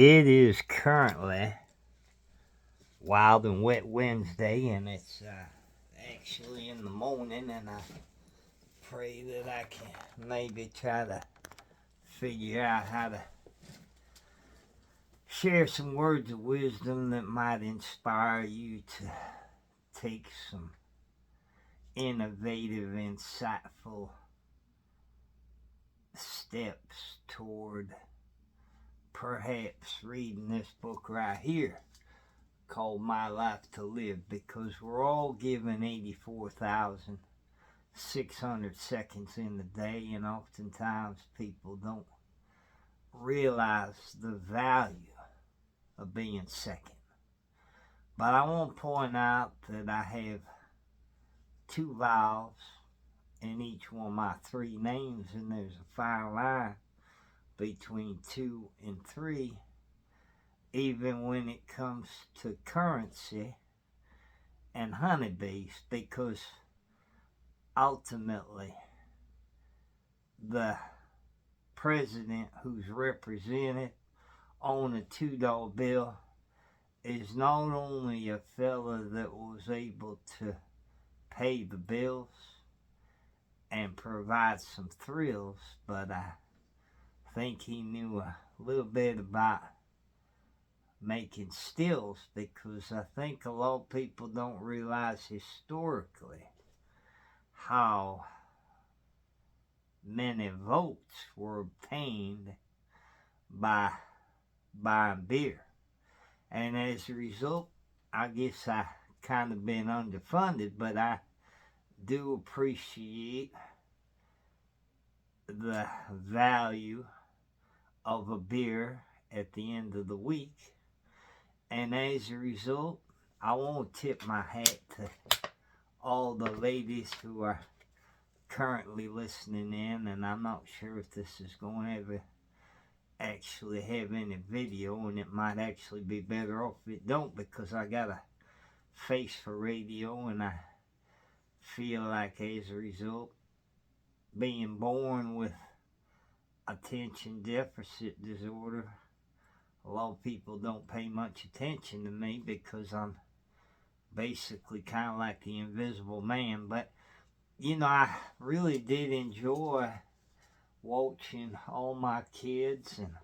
It is currently Wild and Wet Wednesday, and it's actually in the morning, and I pray that I can maybe try to figure out how to share some words of wisdom that might inspire you to take some innovative, insightful steps toward perhaps reading this book right here called My Life to Live, because we're all given 84,600 seconds in the day, and oftentimes people don't realize the value of being second. But I want to point out that I have two vowels in each one of my three names, and there's a fine line between 2 and 3, even when it comes to currency and honeybees, because ultimately the president who's represented on a $2 bill is not only a fella that was able to pay the bills and provide some thrills, but I think he knew a little bit about making stills, because I think a lot of people don't realize historically how many votes were obtained by buying beer. And as a result, I guess I kind of been underfunded, but I do appreciate the value of a beer at the end of the week. And as a result, I want to tip my hat to all the ladies who are currently listening in, and I'm not sure if this is going to ever actually have any video, and it might actually be better off if it don't, because I got a face for radio, and I feel like as a result, being born with attention deficit disorder, a lot of people don't pay much attention to me because I'm basically kind of like the invisible man. But you know, I really did enjoy watching all my kids and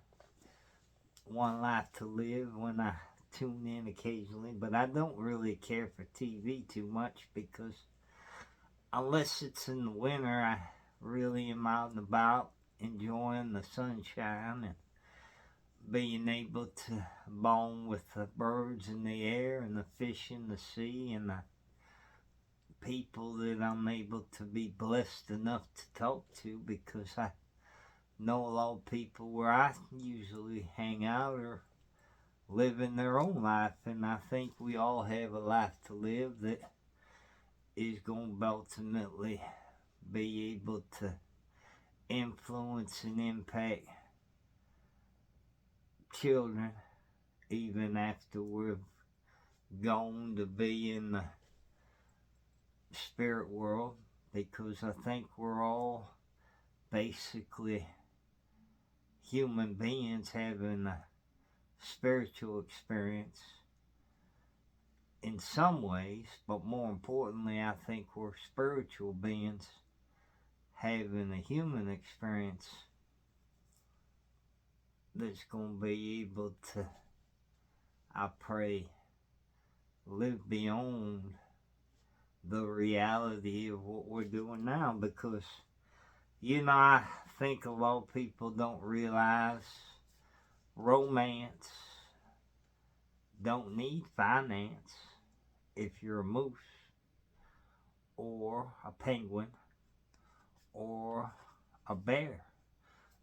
One Life to Live when I tune in occasionally, but I don't really care for TV too much, because unless it's in the winter, I really am out and about enjoying the sunshine and being able to bond with the birds in the air and the fish in the sea and the people that I'm able to be blessed enough to talk to, because I know a lot of people where I usually hang out are living their own life, and I think we all have a life to live that is going to ultimately be able to influence and impact children even after we're gone to be in the spirit world, because I think we're all basically human beings having a spiritual experience in some ways, but more importantly, I think we're spiritual beings having a human experience that's going to be able to, I pray, live beyond the reality of what we're doing now. Because, you know, I think a lot of people don't realize romance don't need finance if you're a moose or a penguin or a bear.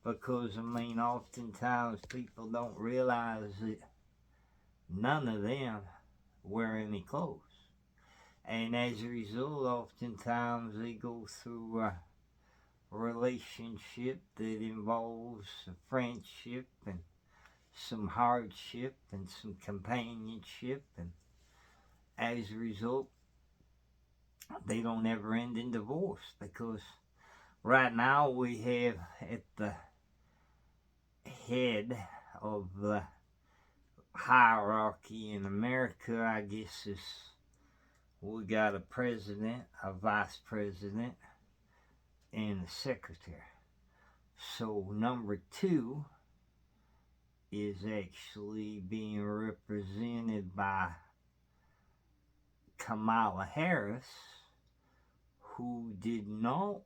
Because, I mean, oftentimes people don't realize that none of them wear any clothes. And as a result, oftentimes they go through a relationship that involves a friendship and some hardship and some companionship, and as a result, they don't ever end in divorce. Because right now we have at the head of the hierarchy in America, I guess, is we got a president, a vice president, and a secretary. So number 2 is actually being represented by Kamala Harris, who did not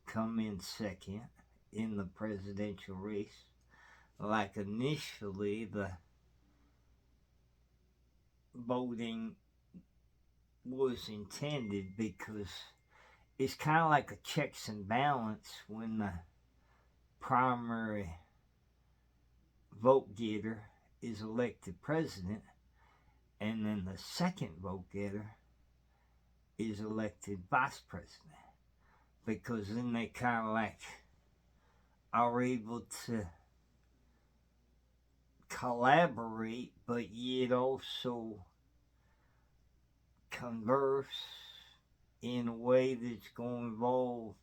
come in second in the presidential race like initially the voting was intended, because it's kind of like a checks and balance when the primary vote getter is elected president, and then the second vote getter is elected vice president, because then they kind of like are able to collaborate, but yet also converse in a way that's going to involve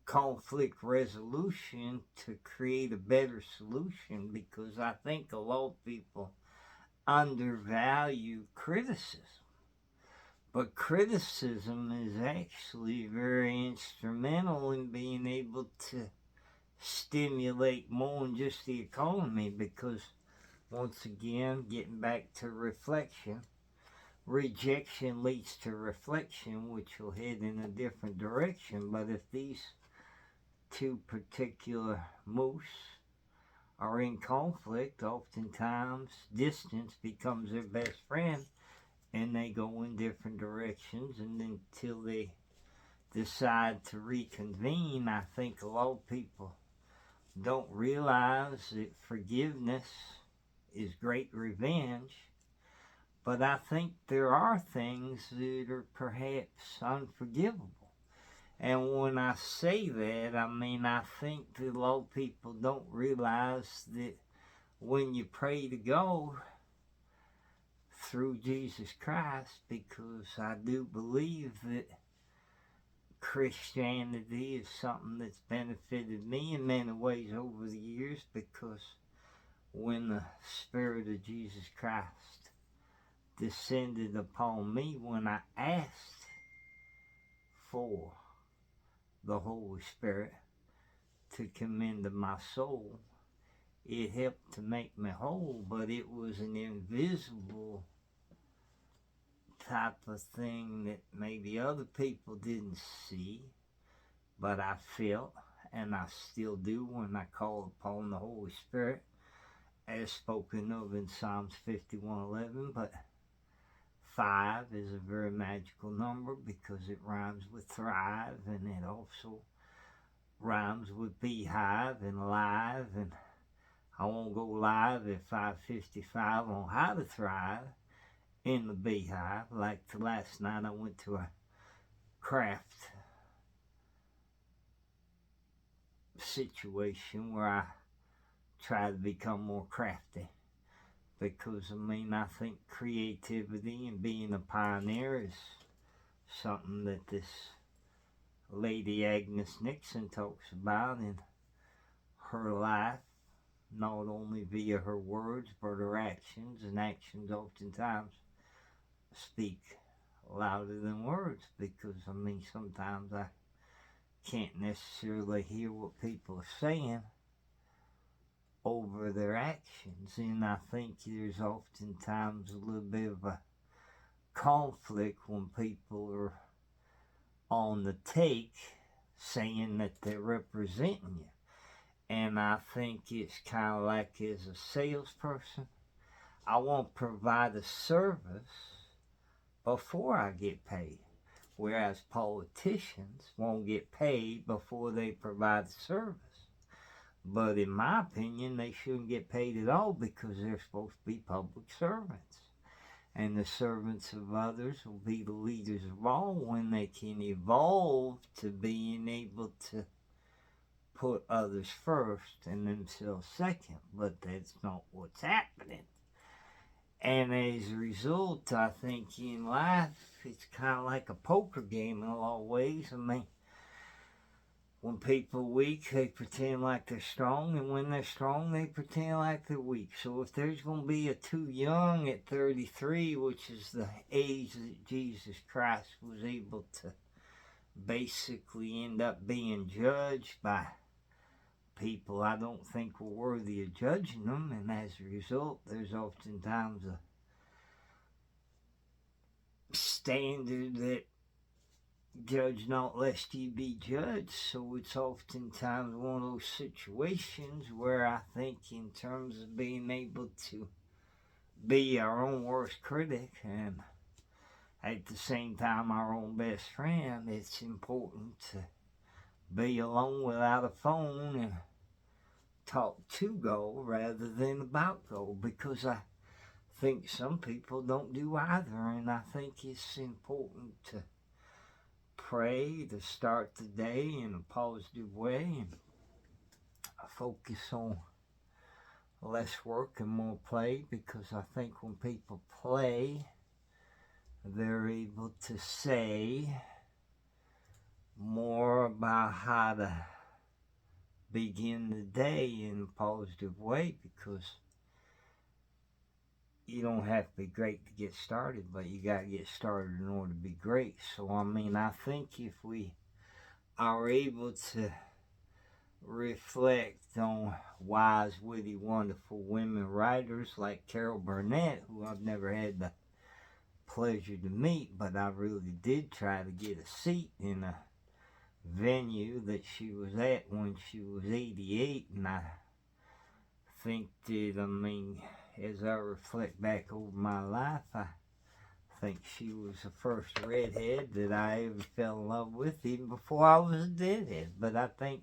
conflict resolution to create a better solution, because I think a lot of people undervalue criticism. But criticism is actually very instrumental in being able to stimulate more than just the economy, because once again, getting back to reflection, rejection leads to reflection, which will head in a different direction. But if these two particular moose are in conflict, oftentimes distance becomes their best friend, and they go in different directions, and until they decide to reconvene. I think a lot of people don't realize that forgiveness is great revenge, but I think there are things that are perhaps unforgivable. And when I say that, I mean, I think that a lot of people don't realize that when you pray to God through Jesus Christ, because I do believe that Christianity is something that's benefited me in many ways over the years, because when the Spirit of Jesus Christ descended upon me, when I asked for the Holy Spirit to come into my soul, it helped to make me whole, but it was an invisible type of thing that maybe other people didn't see, but I felt, and I still do when I call upon the Holy Spirit, as spoken of in Psalms 51:11. But 5 is a very magical number because it rhymes with thrive, and it also rhymes with beehive and live, and I won't go live at 5:55 on how to thrive in the beehive. Like last night I went to a craft situation where I try to become more crafty, because I mean, I think creativity and being a pioneer is something that this lady Agnes Nixon talks about in her life, not only via her words but her actions, and actions oftentimes speak louder than words, because I mean, sometimes I can't necessarily hear what people are saying over their actions, and I think there's oftentimes a little bit of a conflict when people are on the take saying that they're representing you. And I think it's kind of like, as a salesperson, I want to provide a service before I get paid, whereas politicians won't get paid before they provide the service. But in my opinion, they shouldn't get paid at all, because they're supposed to be public servants. And the servants of others will be the leaders of all when they can evolve to being able to put others first and themselves second. But that's not what's happening. And as a result, I think in life, it's kind of like a poker game in a lot of ways. I mean, When people are weak, they pretend like they're strong, and when they're strong, they pretend like they're weak. So if there's going to be a too young at 33, which is the age that Jesus Christ was able to basically end up being judged by people I don't think were worthy of judging them, and as a result, there's oftentimes a standard that judge not lest ye be judged. So it's oftentimes one of those situations where I think in terms of being able to be our own worst critic and at the same time our own best friend, it's important to be alone without a phone and talk to God rather than about God, because I think some people don't do either, and I think it's important to pray to start the day in a positive way and focus on less work and more play, because I think when people play, they're able to say more about how to begin the day in a positive way, because you don't have to be great to get started, but you got to get started in order to be great. So, I mean, I think if we are able to reflect on wise, witty, wonderful women writers like Carol Burnett, who I've never had the pleasure to meet, but I really did try to get a seat in a venue that she was at when she was 88, and I think that, I mean, as I reflect back over my life, I think she was the first redhead that I ever fell in love with, even before I was a deadhead. But I think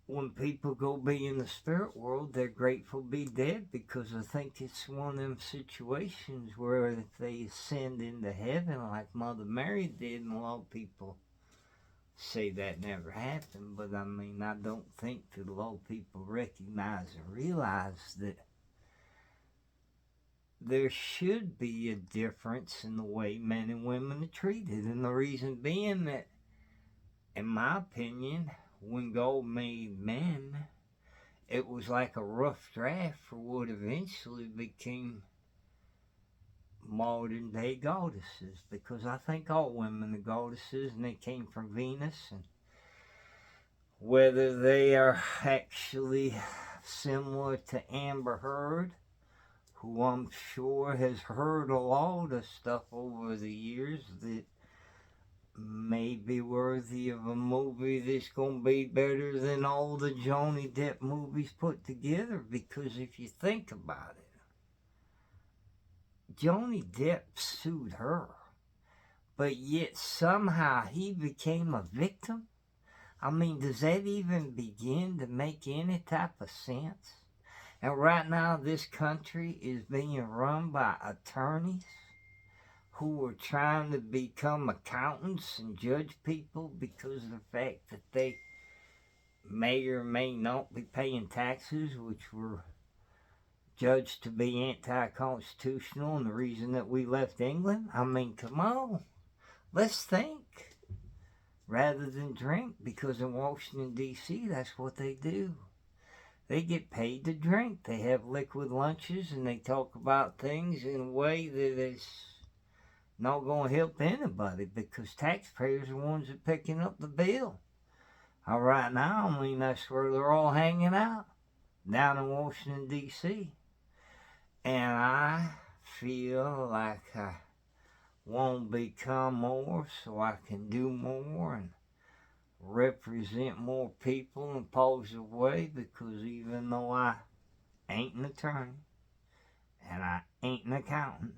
when people go be in the spirit world, they're grateful to be dead, because I think it's one of them situations where if they ascend into heaven like Mother Mary did, and a lot of people say that never happened, but I mean, I don't think that a lot of people recognize and realize that there should be a difference in the way men and women are treated. And the reason being that, in my opinion, when God made men, it was like a rough draft for what eventually became modern day goddesses, because I think all women are goddesses and they came from Venus, and whether they are actually similar to Amber Heard, who I'm sure has heard a lot of stuff over the years that may be worthy of a movie that's going to be better than all the Johnny Depp movies put together. Because if you think about it, Johnny Depp sued her, but yet somehow he became a victim. I mean, does that even begin to make any type of sense? And right now, this country is being run by attorneys who are trying to become accountants and judge people because of the fact that they may or may not be paying taxes, which were judged to be anti-constitutional, and the reason that we left England. I mean, come on, let's think rather than drink, because in Washington, D.C., that's what they do. They get paid to drink. They have liquid lunches, and they talk about things in a way that is not going to help anybody, because taxpayers are the ones that are picking up the bill. All right now, I mean, that's where they're all hanging out, down in Washington, D.C. And I feel like I want to become more so I can do more and represent more people in a positive way, because even though I ain't an attorney and I ain't an accountant,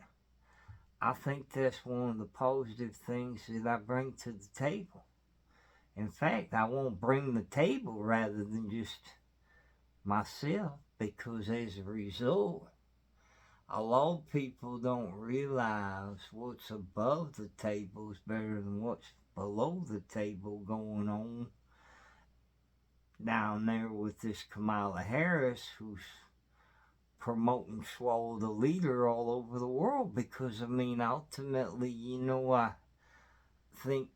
I think that's one of the positive things that I bring to the table. In fact, I want to bring the table rather than just myself, because as a result, a lot of people don't realize what's above the table is better than what's below the table going on down there with this Kamala Harris, who's promoting Swallow the Leader all over the world. Because, I mean, ultimately, I think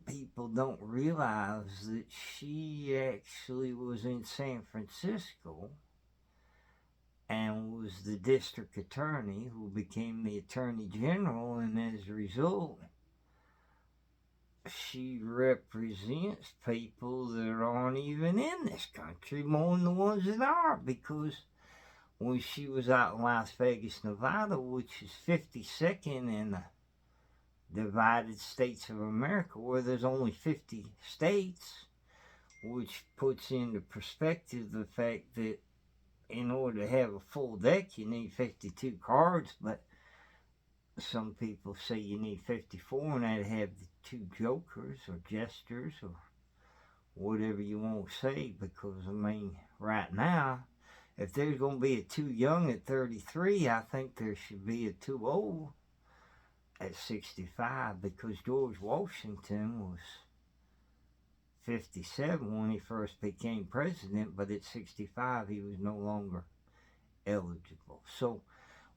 people don't realize that she actually was in San Francisco and was the district attorney who became the attorney general, and as a result, she represents people that aren't even in this country more than the ones that are, because when she was out in Las Vegas, Nevada, which is 52nd in the Divided States of America, where there's only 50 states, which puts into perspective the fact that in order to have a full deck, you need 52 cards, but some people say you need 54, and that'd have the 2 jokers or jesters or whatever you want to say, because, I mean, right now, if there's going to be a too young at 33, I think there should be a too old at 65, because George Washington was 57 when he first became president, but at 65 he was no longer eligible. So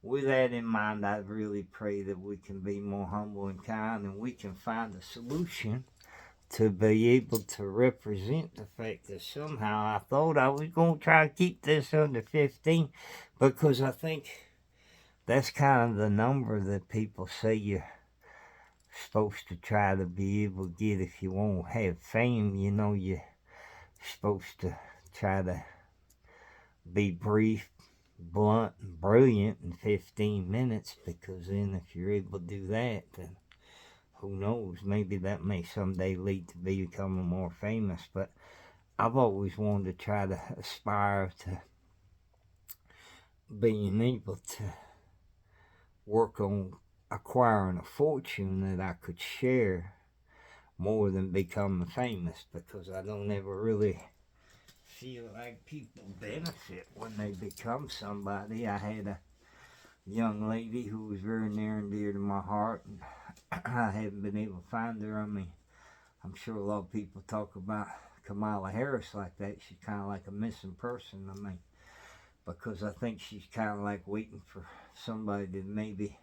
with that in mind, I really pray that we can be more humble and kind, and we can find a solution to be able to represent the fact that somehow I thought I was going to try to keep this under 15, because I think that's kind of the number that people say you're supposed to try to be able to get if you want to have fame. You know, you're supposed to try to be brief, blunt, and brilliant in 15 minutes, because then if you're able to do that, then who knows, maybe that may someday lead to becoming more famous. But I've always wanted to try to aspire to being able to work on acquiring a fortune that I could share more than becoming famous, because I don't ever really feel like people benefit when they become somebody. I had a young lady who was very near and dear to my heart, and I haven't been able to find her. I mean, I'm sure a lot of people talk about Kamala Harris like that. She's kind of like a missing person. I mean, because I think she's kind of like waiting for somebody to maybe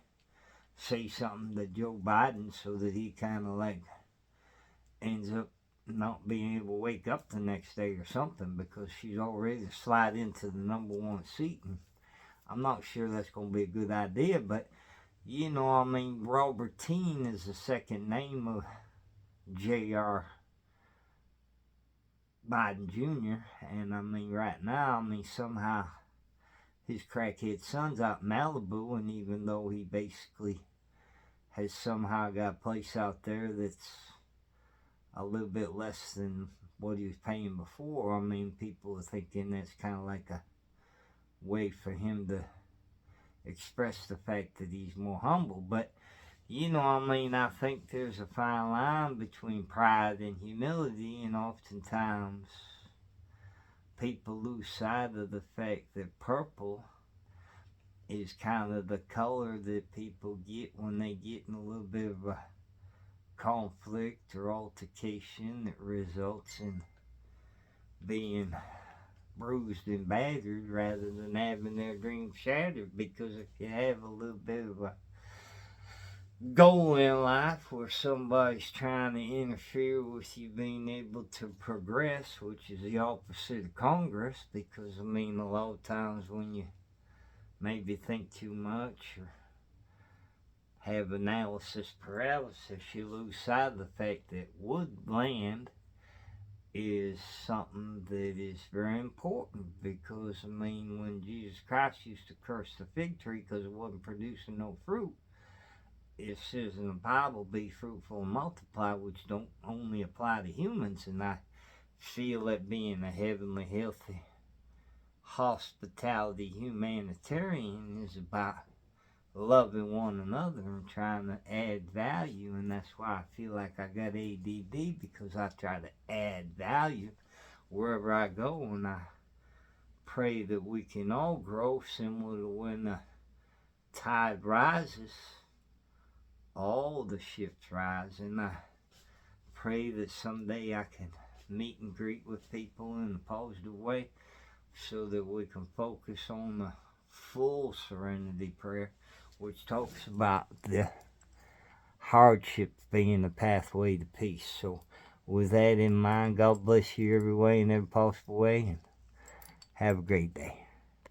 say something to Joe Biden so that he kind of like ends up not being able to wake up the next day or something, because she's already slid into the #1 seat, and I'm not sure that's going to be a good idea. But you know, I mean, Robertine is the second name of J.R. Biden Jr., and I mean, right now, I mean, somehow his crackhead son's out in Malibu, and even though he basically has somehow got a place out there that's a little bit less than what he was paying before, I mean, people are thinking that's kind of like a way for him to express the fact that he's more humble. But you know, I mean, I think there's a fine line between pride and humility, and oftentimes people lose sight of the fact that purple is kind of the color that people get when they get in a little bit of a conflict or altercation that results in being bruised and battered, rather than having their dreams shattered. Because if you have a little bit of a goal in life where somebody's trying to interfere with you being able to progress, which is the opposite of Congress, because I mean, a lot of times when you maybe think too much or have analysis paralysis, you lose sight of the fact that woodland is something that is very important. Because I mean, when Jesus Christ used to curse the fig tree because it wasn't producing no fruit, it says in the Bible, be fruitful and multiply, which don't only apply to humans. And I feel that being a heavenly, healthy, hospitality humanitarian is about loving one another and trying to add value. And that's why I feel like I got ADD, because I try to add value wherever I go. And I pray that we can all grow, similar to when the tide rises, all the ships rise. And I pray that someday I can meet and greet with people in a positive way, so that we can focus on the full serenity prayer, which talks about the hardship being the pathway to peace. So with that in mind, God bless you every way in every possible way, and have a great day.